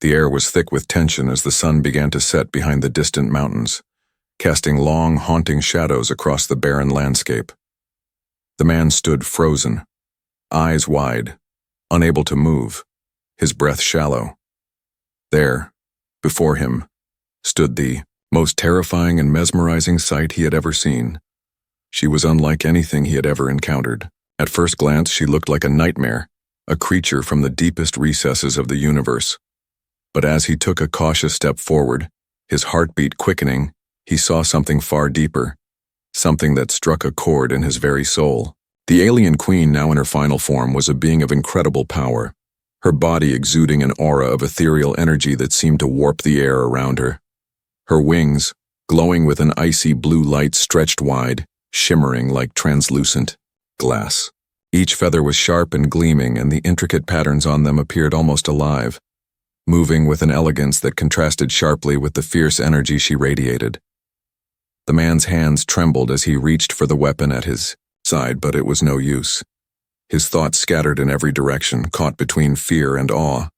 The air was thick with tension as the sun began to set behind the distant mountains, casting long, haunting shadows across the barren landscape. The man stood frozen, eyes wide, unable to move, his breath shallow. There, before him, stood the most terrifying and mesmerizing sight he had ever seen. She was unlike anything he had ever encountered. At first glance, she looked like a nightmare, a creature from the deepest recesses of the universe. But as he took a cautious step forward, his heartbeat quickening, he saw something far deeper, something that struck a chord in his very soul. The alien queen, now in her final form, was a being of incredible power, her body exuding an aura of ethereal energy that seemed to warp the air around her. Her wings, glowing with an icy blue light, stretched wide, shimmering like translucent glass. Each feather was sharp and gleaming, and the intricate patterns on them appeared almost alive, moving with an elegance that contrasted sharply with the fierce energy she radiated. The man's hands trembled as he reached for the weapon at his side, but it was no use. His thoughts scattered in every direction, caught between fear and awe.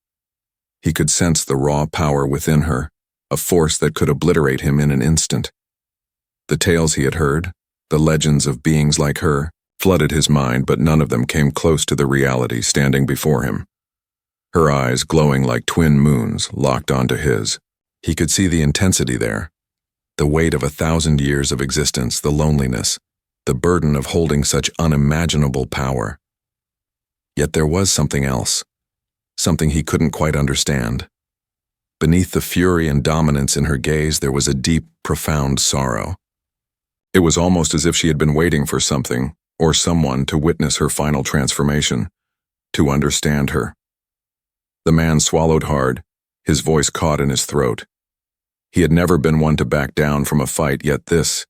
He could sense the raw power within her, a force that could obliterate him in an instant. The tales he had heard, the legends of beings like her, flooded his mind, but none of them came close to the reality standing before him. Her eyes, glowing like twin moons, locked onto his. He could see the intensity there, the weight of 1,000 years of existence, the loneliness, the burden of holding such unimaginable power. Yet there was something else, something he couldn't quite understand. Beneath the fury and dominance in her gaze, there was a deep, profound sorrow. It was almost as if she had been waiting for something, or someone, to witness her final transformation, to understand her. The man swallowed hard, his voice caught in his throat. He had never been one to back down from a fight, yet this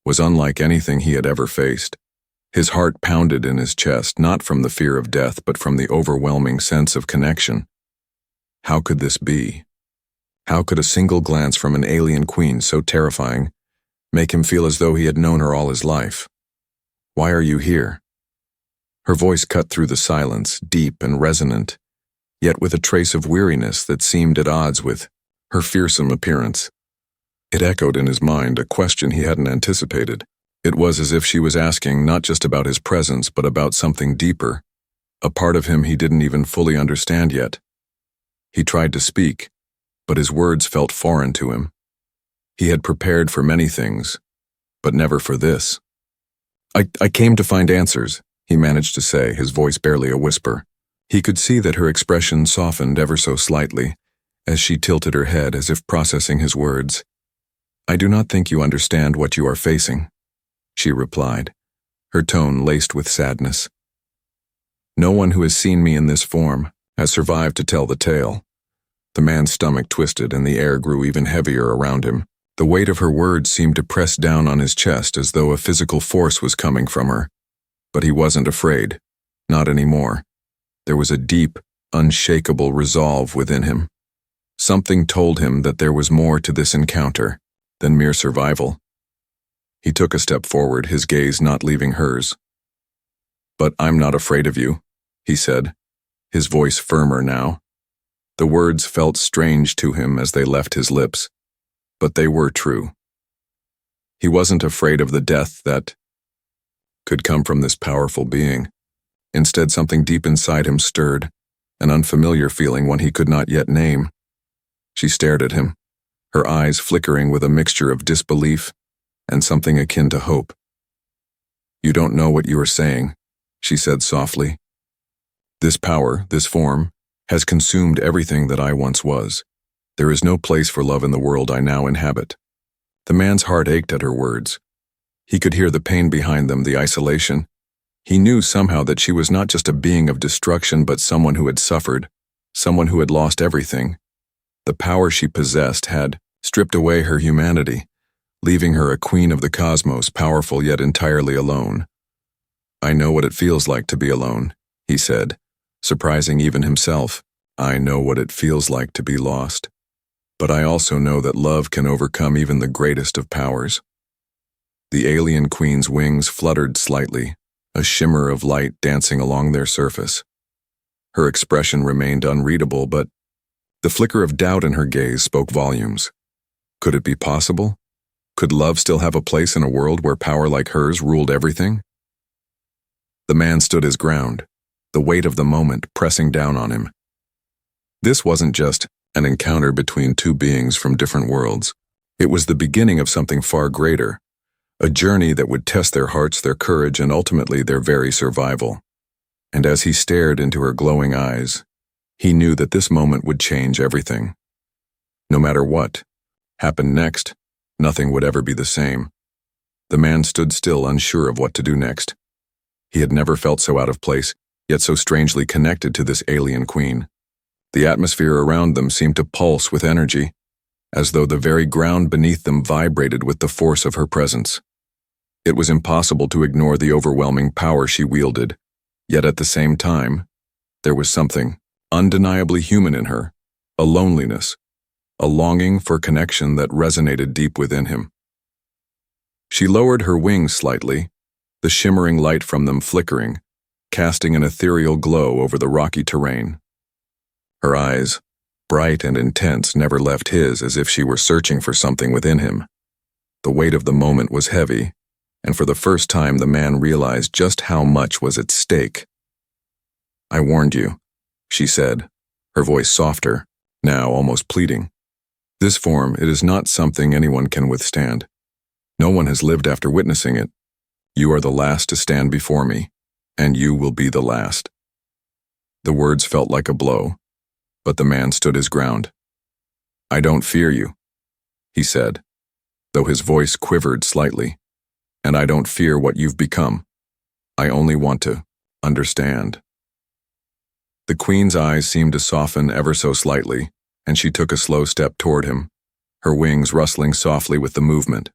was unlike anything he had ever faced. His heart pounded in his chest, not from the fear of death, but from the overwhelming sense of connection. How could this be? How could a single glance from an alien queen so terrifying make him feel as though he had known her all his life? Why are you here? Her voice cut through the silence, deep and resonant, yet with a trace of weariness that seemed at odds with her fearsome appearance. It echoed in his mind, a question he hadn't anticipated. It was as if she was asking not just about his presence, but about something deeper, a part of him he didn't even fully understand yet. He tried to speak, but his words felt foreign to him. He had prepared for many things, but never for this. I came to find answers, he managed to say, his voice barely a whisper. He could see that her expression softened ever so slightly as she tilted her head as if processing his words. I do not think you understand what you are facing, she replied, her tone laced with sadness. No one who has seen me in this form has survived to tell the tale. The man's stomach twisted and the air grew even heavier around him. The weight of her words seemed to press down on his chest as though a physical force was coming from her. But he wasn't afraid, not anymore. There was a deep, unshakable resolve within him. Something told him that there was more to this encounter than mere survival. He took a step forward, his gaze not leaving hers. But I'm not afraid of you, he said, his voice firmer now. The words felt strange to him as they left his lips, but they were true. He wasn't afraid of the death that could come from this powerful being. Instead, something deep inside him stirred, an unfamiliar feeling, one he could not yet name. She stared at him, her eyes flickering with a mixture of disbelief and something akin to hope. You don't know what you are saying, she said softly. This power, this form, has consumed everything that I once was. There is no place for love in the world I now inhabit. The man's heart ached at her words. He could hear the pain behind them, the isolation. He knew somehow that she was not just a being of destruction, but someone who had suffered, someone who had lost everything. The power she possessed had stripped away her humanity, leaving her a queen of the cosmos, powerful yet entirely alone. I know what it feels like to be alone, he said, surprising even himself. I know what it feels like to be lost. But I also know that love can overcome even the greatest of powers. The alien queen's wings fluttered slightly, a shimmer of light dancing along their surface. Her expression remained unreadable, but The flicker of doubt in her gaze spoke volumes. Could it be possible? Could love still have a place in a world where power like hers ruled everything? The man stood his ground, the weight of the moment pressing down on him. This wasn't just an encounter between two beings from different worlds. It was the beginning of something far greater, a journey that would test their hearts, their courage, and ultimately their very survival. And as he stared into her glowing eyes, he knew that this moment would change everything. No matter what happened next, nothing would ever be the same. The man stood still, unsure of what to do next. He had never felt so out of place, yet so strangely connected to this alien queen. The atmosphere around them seemed to pulse with energy, as though the very ground beneath them vibrated with the force of her presence. It was impossible to ignore the overwhelming power she wielded, yet at the same time, there was something undeniably human in her, a loneliness, a longing for connection that resonated deep within him. She lowered her wings slightly, the shimmering light from them flickering, casting an ethereal glow over the rocky terrain. Her eyes, bright and intense, never left his, as if she were searching for something within him. The weight of the moment was heavy, and for the first time the man realized just how much was at stake. "I warned you," she said, her voice softer, now almost pleading. "This form, it is not something anyone can withstand. No one has lived after witnessing it. You are the last to stand before me, and you will be the last." The words felt like a blow, but the man stood his ground. "I don't fear you," he said, though his voice quivered slightly. "And I don't fear what you've become. I only want to understand." The queen's eyes seemed to soften ever so slightly, and she took a slow step toward him, her wings rustling softly with the movement.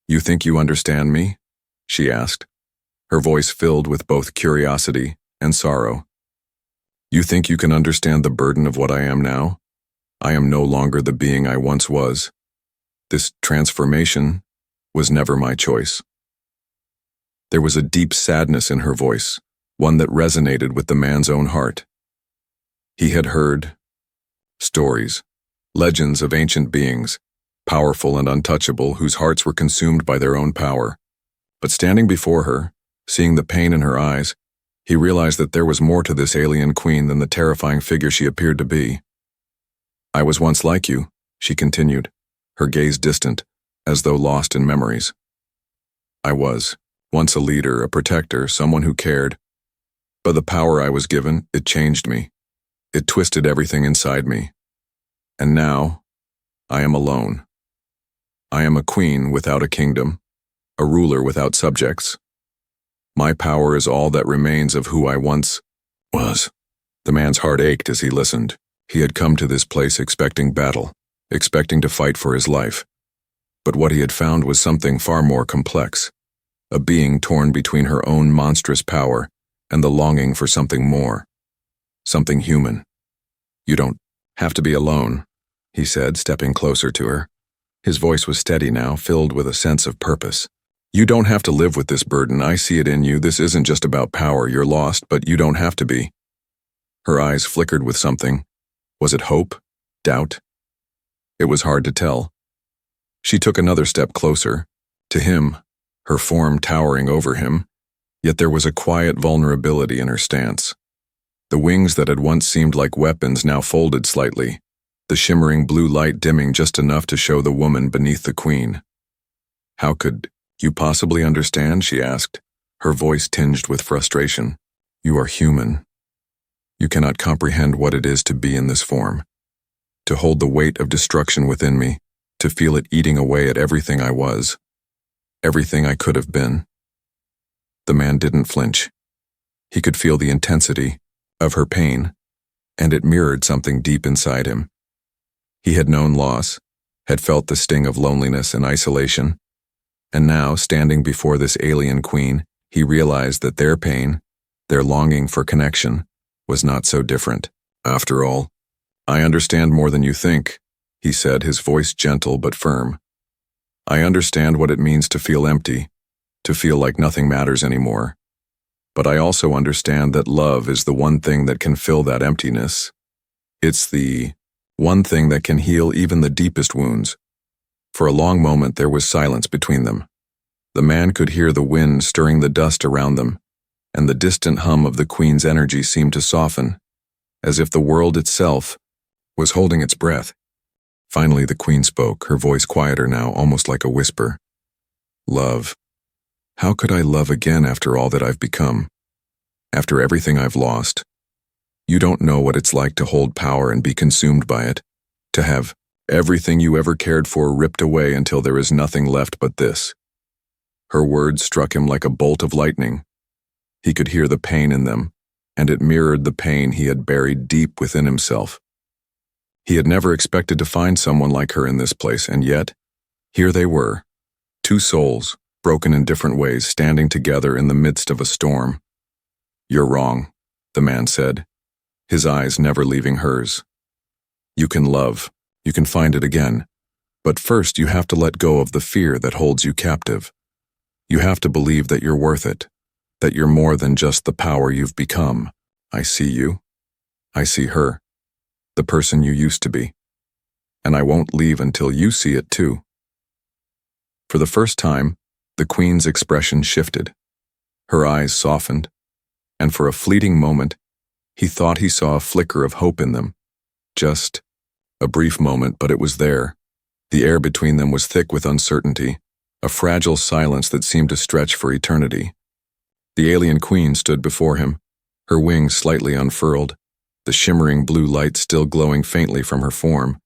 "You think you understand me?" she asked, her voice filled with both curiosity and sorrow. "You think you can understand the burden of what I am now? I am no longer the being I once was. This transformation was never my choice." There was a deep sadness in her voice, one that resonated with the man's own heart. He had heard stories, legends of ancient beings, powerful and untouchable, whose hearts were consumed by their own power. But standing before her, seeing the pain in her eyes, he realized that there was more to this alien queen than the terrifying figure she appeared to be. "I was once like you," she continued, her gaze distant, as though lost in memories. "I was once a leader, a protector, someone who cared. But the power I was given, it changed me. It twisted everything inside me. And now, I am alone. I am a queen without a kingdom, a ruler without subjects. My power is all that remains of who I once was." The man's heart ached as he listened. He had come to this place expecting battle, expecting to fight for his life. But what he had found was something far more complex, a being torn between her own monstrous power and the longing for something more, something human. "You don't have to be alone," he said, stepping closer to her. His voice was steady now, filled with a sense of purpose. "You don't have to live with this burden. I see it in you. This isn't just about power. You're lost, but you don't have to be." Her eyes flickered with something. Was it hope? Doubt? It was hard to tell. She took another step closer, to him, her form towering over him, yet there was a quiet vulnerability in her stance. The wings that had once seemed like weapons now folded slightly, the shimmering blue light dimming just enough to show the woman beneath the queen. "How could you possibly understand?" she asked, her voice tinged with frustration. "You are human. You cannot comprehend what it is to be in this form, to hold the weight of destruction within me, to feel it eating away at everything I was, everything I could have been." The man didn't flinch. He could feel the intensity of her pain, and it mirrored something deep inside him. He had known loss, had felt the sting of loneliness and isolation, and now, standing before this alien queen, he realized that their pain, their longing for connection, was not so different. "After all, I understand more than you think," he said, his voice gentle but firm. "I understand what it means to feel empty, to feel like nothing matters anymore. But I also understand that love is the one thing that can fill that emptiness. It's the one thing that can heal even the deepest wounds. For a long moment there was silence between them. The man could hear the wind stirring the dust around them, and the distant hum of the Queen's energy seemed to soften, as if the world itself was holding its breath. Finally the Queen spoke, her voice quieter now, almost like a whisper. Love. How could I love again after all that I've become? After everything I've lost? You don't know what it's like to hold power and be consumed by it, to have everything you ever cared for ripped away until there is nothing left but this. Her words struck him like a bolt of lightning. He could hear the pain in them, and it mirrored the pain he had buried deep within himself. He had never expected to find someone like her in this place, and yet, here they were, two souls, broken in different ways, standing together in the midst of a storm. You're wrong, the man said, his eyes never leaving hers. You can love, you can find it again, but first you have to let go of the fear that holds you captive. You have to believe that you're worth it, that you're more than just the power you've become. I see you. I see her, the person you used to be. And I won't leave until you see it too. For the first time, the Queen's expression shifted. Her eyes softened, and for a fleeting moment, he thought he saw a flicker of hope in them. Just a brief moment, but it was there. The air between them was thick with uncertainty, a fragile silence that seemed to stretch for eternity. The alien Queen stood before him, her wings slightly unfurled, the shimmering blue light still glowing faintly from her form.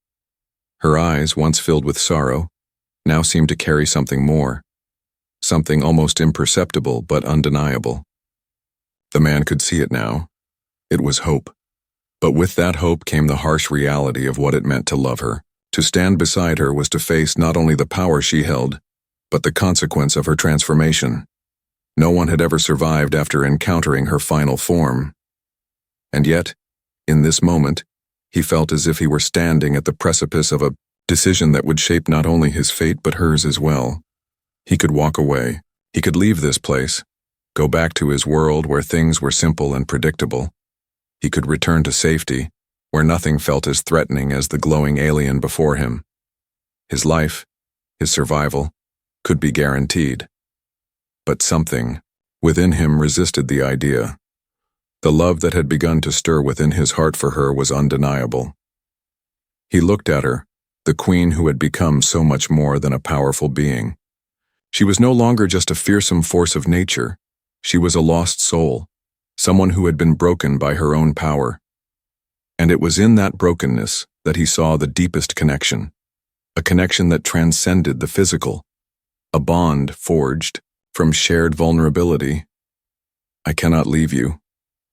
Her eyes, once filled with sorrow, now seemed to carry something more, something almost imperceptible but undeniable. The man could see it now. It was hope. But with that hope came the harsh reality of what it meant to love her. To stand beside her was to face not only the power she held, but the consequence of her transformation. No one had ever survived after encountering her final form. And yet, in this moment, he felt as if he were standing at the precipice of a decision that would shape not only his fate but hers as well. He could walk away. He could leave this place, go back to his world where things were simple and predictable. He could return to safety, where nothing felt as threatening as the glowing alien before him. His life, his survival, could be guaranteed. But something within him resisted the idea. The love that had begun to stir within his heart for her was undeniable. He looked at her, the Queen who had become so much more than a powerful being. She was no longer just a fearsome force of nature. She was a lost soul, someone who had been broken by her own power. And it was in that brokenness that he saw the deepest connection, a connection that transcended the physical, a bond forged from shared vulnerability. I cannot leave you,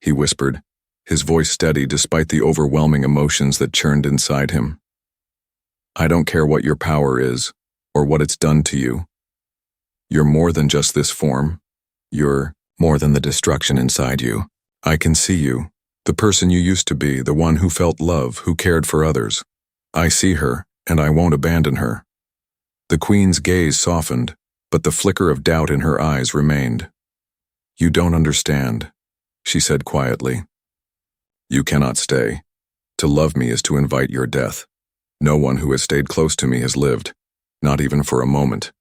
he whispered, his voice steady despite the overwhelming emotions that churned inside him. I don't care what your power is, or what it's done to you. You're more than just this form. You're more than the destruction inside you. I can see you, the person you used to be, the one who felt love, who cared for others. I see her, and I won't abandon her. The Queen's gaze softened, but the flicker of doubt in her eyes remained. You don't understand, she said quietly. You cannot stay. To love me is to invite your death. No one who has stayed close to me has lived, not even for a moment.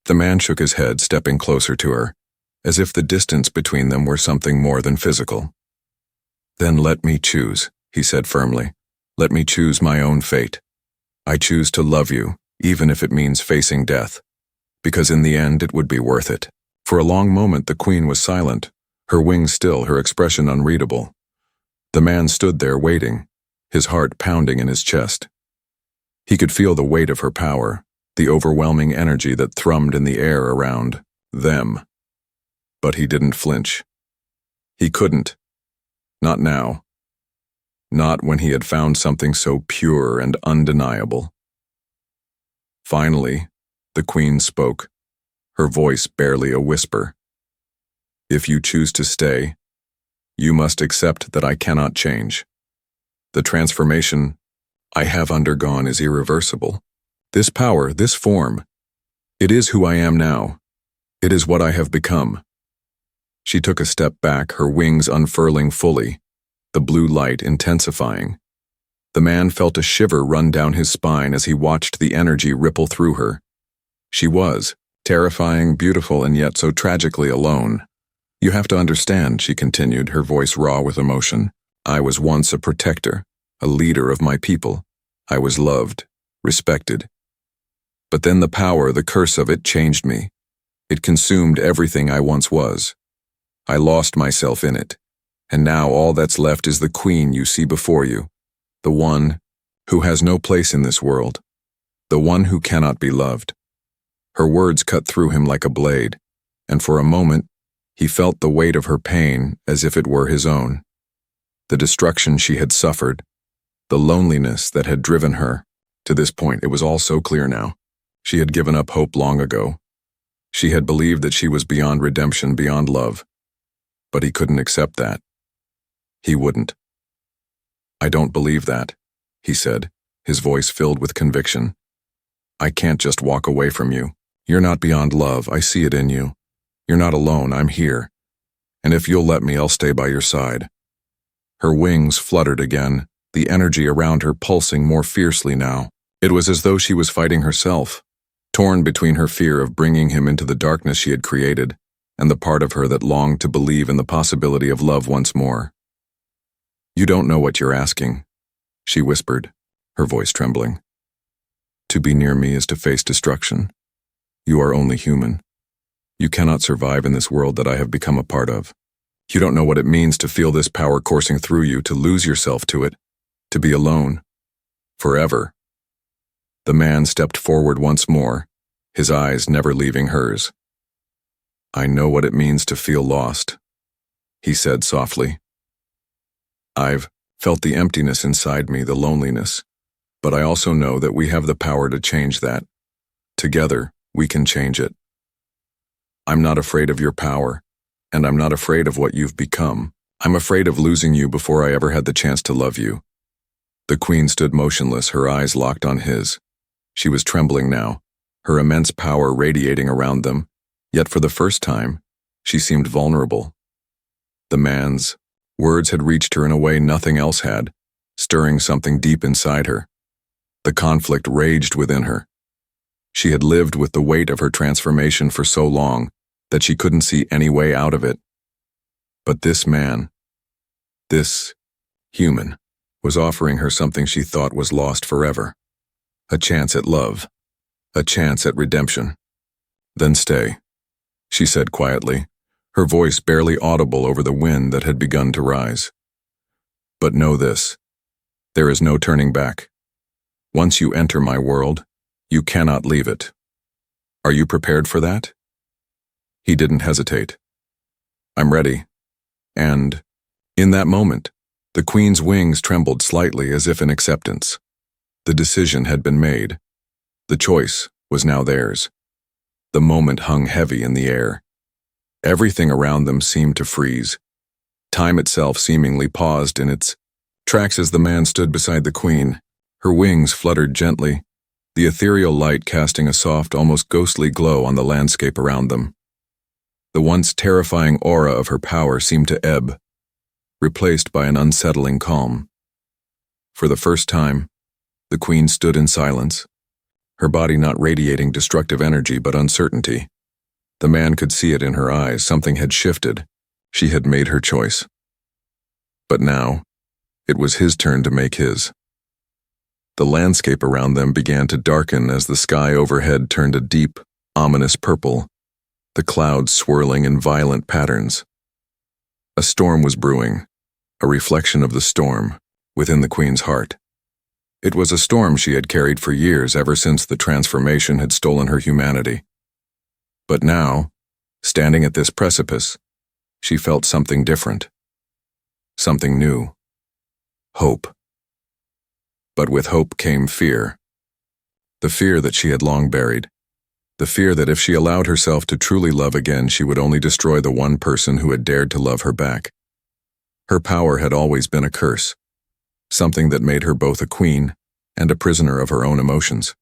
The man shook his head, stepping closer to her, as if the distance between them were something more than physical. Then let me choose, he said firmly. Let me choose my own fate. I choose to love you, even if it means facing death, because in the end it would be worth it. For a long moment the Queen was silent, her wings still, her expression unreadable. The man stood there waiting, his heart pounding in his chest. He could feel the weight of her power, the overwhelming energy that thrummed in the air around them. But he didn't flinch. He couldn't. Not now. Not when he had found something so pure and undeniable. Finally, the Queen spoke, her voice barely a whisper. If you choose to stay, you must accept that I cannot change. The transformation I have undergone is irreversible. This power, this form, it is who I am now. It is what I have become. She took a step back, her wings unfurling fully, the blue light intensifying. The man felt a shiver run down his spine as he watched the energy ripple through her. She was terrifying, beautiful, and yet so tragically alone. "You have to understand," she continued, her voice raw with emotion. "I was once a protector, a leader of my people. I was loved, respected. But then the power, the curse of it, changed me. It consumed everything I once was. I lost myself in it. And now all that's left is the queen you see before you, the one who has no place in this world, the one who cannot be loved." Her words cut through him like a blade, and for a moment, he felt the weight of her pain as if it were his own. The destruction she had suffered, the loneliness that had driven her. To this point, it was all so clear now. She had given up hope long ago. She had believed that she was beyond redemption, beyond love. But he couldn't accept that. He wouldn't. "I don't believe that," he said, his voice filled with conviction. "I can't just walk away from you. You're not beyond love, I see it in you. You're not alone, I'm here. And if you'll let me, I'll stay by your side." Her wings fluttered again, the energy around her pulsing more fiercely now. It was as though she was fighting herself, torn between her fear of bringing him into the darkness she had created, and the part of her that longed to believe in the possibility of love once more. "You don't know what you're asking," she whispered, her voice trembling. "To be near me is to face destruction. You are only human. You cannot survive in this world that I have become a part of. You don't know what it means to feel this power coursing through you, to lose yourself to it, to be alone. Forever." The man stepped forward once more, his eyes never leaving hers. "I know what it means to feel lost," he said softly. "I've felt the emptiness inside me, the loneliness, but I also know that we have the power to change that. Together, we can change it. I'm not afraid of your power, and I'm not afraid of what you've become. I'm afraid of losing you before I ever had the chance to love you." The queen stood motionless, her eyes locked on his. She was trembling now, her immense power radiating around them, yet for the first time, she seemed vulnerable. The man's words had reached her in a way nothing else had, stirring something deep inside her. The conflict raged within her. She had lived with the weight of her transformation for so long that she couldn't see any way out of it. But this man, this human, was offering her something she thought was lost forever. A chance at love, a chance at redemption. "Then stay," she said quietly, her voice barely audible over the wind that had begun to rise. "But know this, there is no turning back. Once you enter my world, you cannot leave it. Are you prepared for that?" He didn't hesitate. "I'm ready." And, in that moment, the queen's wings trembled slightly as if in acceptance. The decision had been made. The choice was now theirs. The moment hung heavy in the air. Everything around them seemed to freeze. Time itself seemingly paused in its tracks as the man stood beside the queen. Her wings fluttered gently, the ethereal light casting a soft, almost ghostly glow on the landscape around them. The once terrifying aura of her power seemed to ebb, replaced by an unsettling calm. For the first time, the queen stood in silence, her body not radiating destructive energy but uncertainty. The man could see it in her eyes. Something had shifted. She had made her choice. But now, it was his turn to make his. The landscape around them began to darken as the sky overhead turned a deep, ominous purple, the clouds swirling in violent patterns. A storm was brewing, a reflection of the storm within the queen's heart. It was a storm she had carried for years, ever since the transformation had stolen her humanity. But now, standing at this precipice, she felt something different, something new. Hope. But with hope came fear. The fear that she had long buried. The fear that if she allowed herself to truly love again, she would only destroy the one person who had dared to love her back. Her power had always been a curse, something that made her both a queen and a prisoner of her own emotions.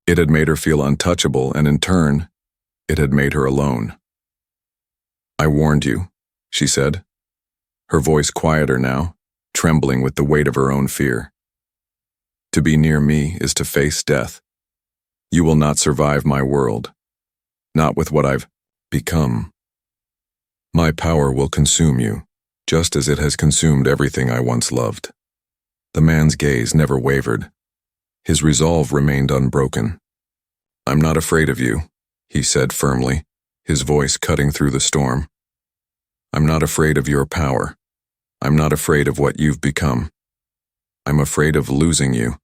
It had made her feel untouchable, and in turn, it had made her alone. "I warned you," she said, her voice quieter now, trembling with the weight of her own fear. To be near me is to face death. You will not survive my world. Not with what I've become. My power will consume you, just as it has consumed everything I once loved. The man's gaze never wavered. His resolve remained unbroken. I'm not afraid of you, he said firmly, his voice cutting through the storm. I'm not afraid of your power. I'm not afraid of what you've become. I'm afraid of losing you.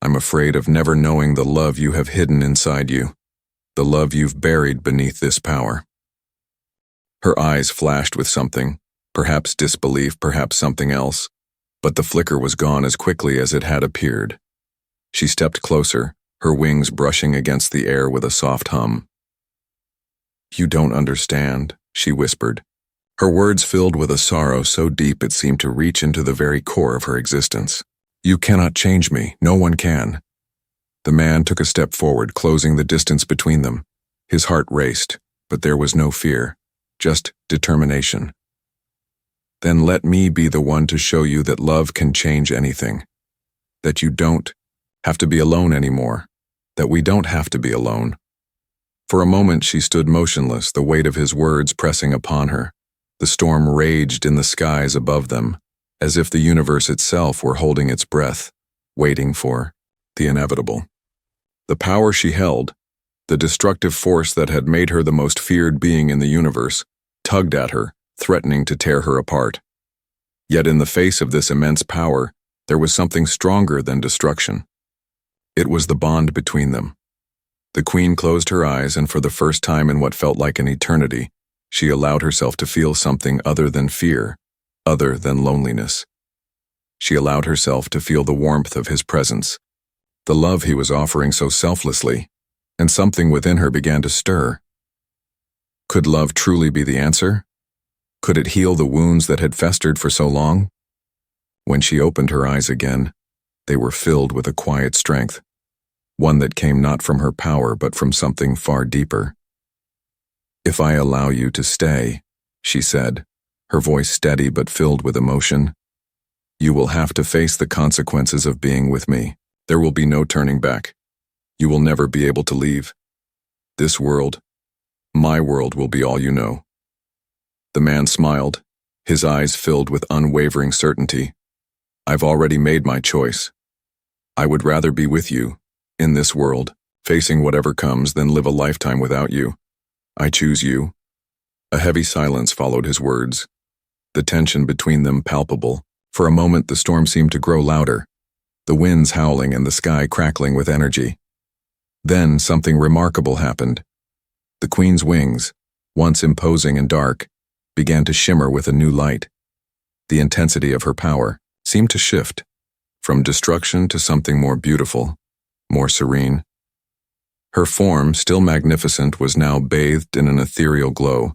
I'm afraid of never knowing the love you have hidden inside you, the love you've buried beneath this power. Her eyes flashed with something, perhaps disbelief, perhaps something else, but the flicker was gone as quickly as it had appeared. She stepped closer, her wings brushing against the air with a soft hum. You don't understand, she whispered, her words filled with a sorrow so deep it seemed to reach into the very core of her existence. You cannot change me, no one can. The man took a step forward, closing the distance between them. His heart raced, but there was no fear, just determination. Then let me be the one to show you that love can change anything. That you don't have to be alone anymore. That we don't have to be alone. For a moment she stood motionless, the weight of his words pressing upon her. The storm raged in the skies above them, as if the universe itself were holding its breath, waiting for the inevitable. The power she held, the destructive force that had made her the most feared being in the universe, tugged at her, threatening to tear her apart. Yet in the face of this immense power, there was something stronger than destruction. It was the bond between them. The queen closed her eyes, and for the first time in what felt like an eternity, she allowed herself to feel something other than fear, other than loneliness. She allowed herself to feel the warmth of his presence, the love he was offering so selflessly, and something within her began to stir. Could love truly be the answer? Could it heal the wounds that had festered for so long? When she opened her eyes again, they were filled with a quiet strength, one that came not from her power but from something far deeper. If I allow you to stay, she said, her voice steady but filled with emotion, you will have to face the consequences of being with me. There will be no turning back. You will never be able to leave. This world, my world, will be all you know. The man smiled, his eyes filled with unwavering certainty. I've already made my choice. I would rather be with you, in this world, facing whatever comes, than live a lifetime without you. I choose you. A heavy silence followed his words, the tension between them palpable. For a moment the storm seemed to grow louder, the winds howling and the sky crackling with energy. Then something remarkable happened. The queen's wings, once imposing and dark, began to shimmer with a new light. The intensity of her power seemed to shift, from destruction to something more beautiful, more serene. Her form, still magnificent, was now bathed in an ethereal glow,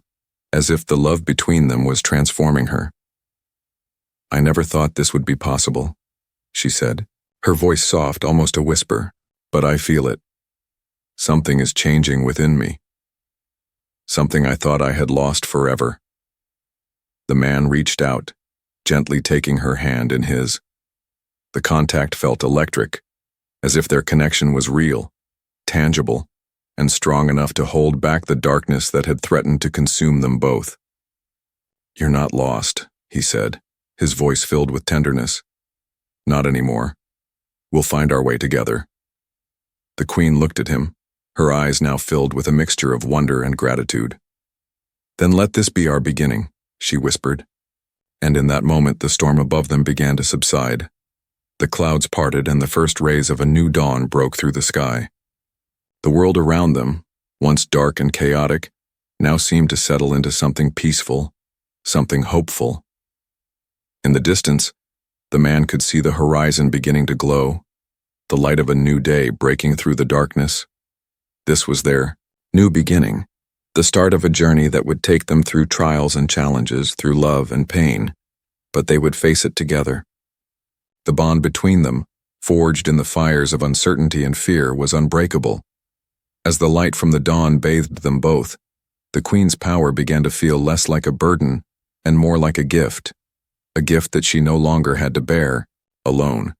as if the love between them was transforming her. I never thought this would be possible, she said, her voice soft, almost a whisper, but I feel it. Something is changing within me. Something I thought I had lost forever. The man reached out, gently taking her hand in his. The contact felt electric, as if their connection was real, tangible, and strong enough to hold back the darkness that had threatened to consume them both. You're not lost, he said, his voice filled with tenderness. Not anymore. We'll find our way together. The queen looked at him, her eyes now filled with a mixture of wonder and gratitude. Then let this be our beginning, she whispered. And in that moment the storm above them began to subside. The clouds parted and the first rays of a new dawn broke through the sky. The world around them, once dark and chaotic, now seemed to settle into something peaceful, something hopeful. In the distance, the man could see the horizon beginning to glow, the light of a new day breaking through the darkness. This was their new beginning, the start of a journey that would take them through trials and challenges, through love and pain, but they would face it together. The bond between them, forged in the fires of uncertainty and fear, was unbreakable. As the light from the dawn bathed them both, the queen's power began to feel less like a burden and more like a gift that she no longer had to bear, alone.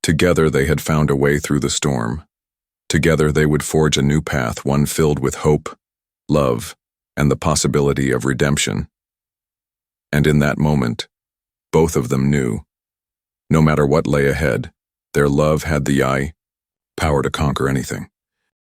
Together they had found a way through the storm. Together they would forge a new path, one filled with hope, love, and the possibility of redemption. And in that moment, both of them knew, no matter what lay ahead, their love had the power to conquer anything.